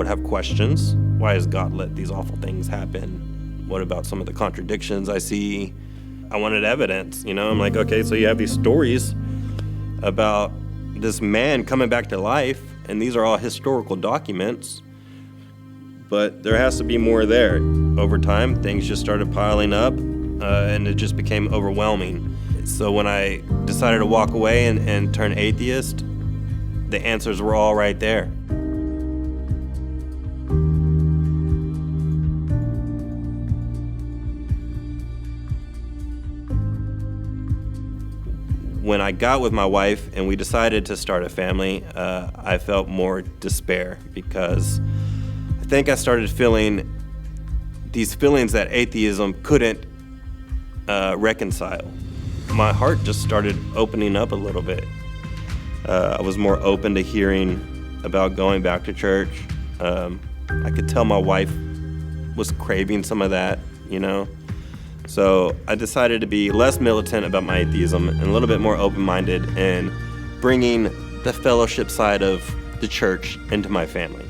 would have questions. Why has God let these awful things happen? What about some of the contradictions I see? I wanted evidence, I'm like, okay, so you have these stories about this man coming back to life, and these are all historical documents, but there has to be more there. Over time, things just started piling up, and it just became overwhelming. So when I decided to walk away and turn atheist, the answers were all right there. When I got with my wife and we decided to start a family, I felt more despair because I think I started feeling these feelings that atheism couldn't reconcile. My heart just started opening up a little bit. I was more open to hearing about going back to church. I could tell my wife was craving some of that, So I decided to be less militant about my atheism and a little bit more open-minded and bringing the fellowship side of the church into my family.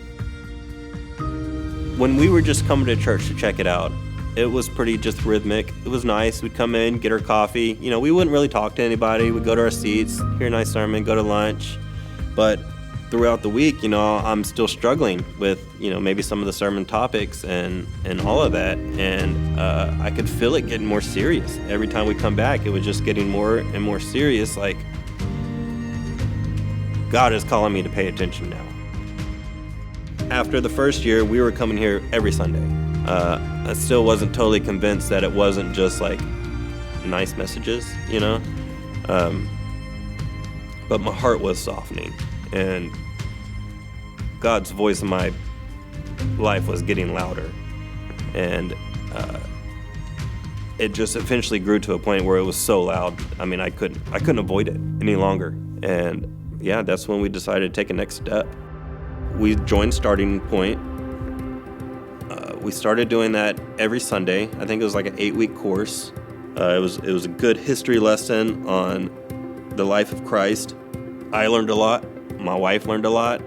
When we were just coming to church to check it out, it was pretty just rhythmic. It was nice. We'd come in, get our coffee. We wouldn't really talk to anybody. We'd go to our seats, hear a nice sermon, go to lunch. But throughout the week, I'm still struggling with, maybe some of the sermon topics and all of that. And I could feel it getting more serious. Every time we come back, it was just getting more and more serious. Like, God is calling me to pay attention now. After the first year, we were coming here every Sunday. I still wasn't totally convinced that it wasn't just like nice messages, but my heart was softening. And God's voice in my life was getting louder. And it just eventually grew to a point where it was so loud. I couldn't avoid it any longer. And yeah, that's when we decided to take a next step. We joined Starting Point. We started doing that every Sunday. I think it was like an 8-week course. It was a good history lesson on the life of Christ. I learned a lot. My wife learned a lot.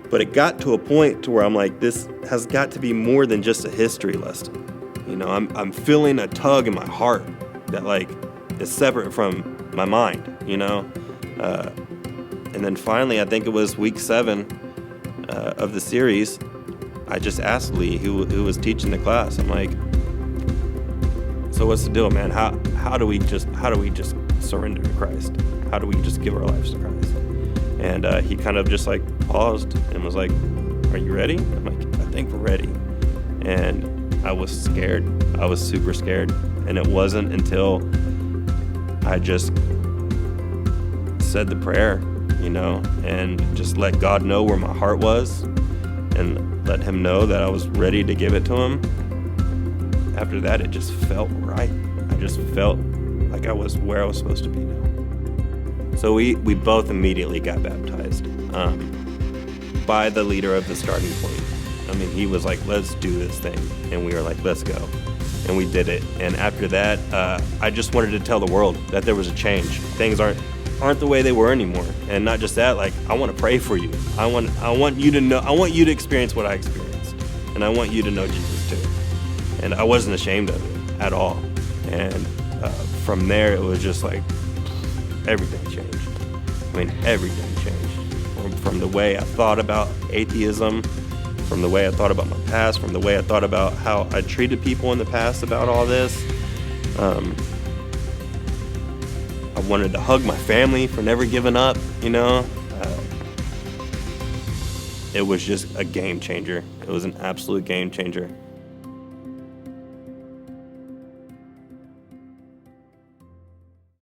But it got to a point to where I'm like, this has got to be more than just a history lesson. I'm feeling a tug in my heart that is separate from my mind, And then finally, I think it was week 7 of the series, I just asked Lee, who was teaching the class, I'm like, so what's the deal, man? How do we just surrender to Christ? How do we just give our lives to Christ? And he kind of just paused and was like, are you ready? I'm like, I think we're ready. And I was scared. I was super scared. And it wasn't until I just said the prayer, and just let God know where my heart was and let him know that I was ready to give it to him. After that, it just felt right. I just felt like I was where I was supposed to be now. So we both immediately got baptized by the leader of the Starting Point. He was like, let's do this thing. And we were like, let's go. And we did it. And after that, I just wanted to tell the world that there was a change. Things aren't the way they were anymore. And not just that, I want to pray for you. I want you to know, I want you to experience what I experienced. And I want you to know Jesus too. And I wasn't ashamed of it at all. And from there, it was just everything changed. Everything changed. From the way I thought about atheism, from the way I thought about my past, from the way I thought about how I treated people in the past about all this. I wanted to hug my family for never giving up, It was just a game changer. It was an absolute game changer.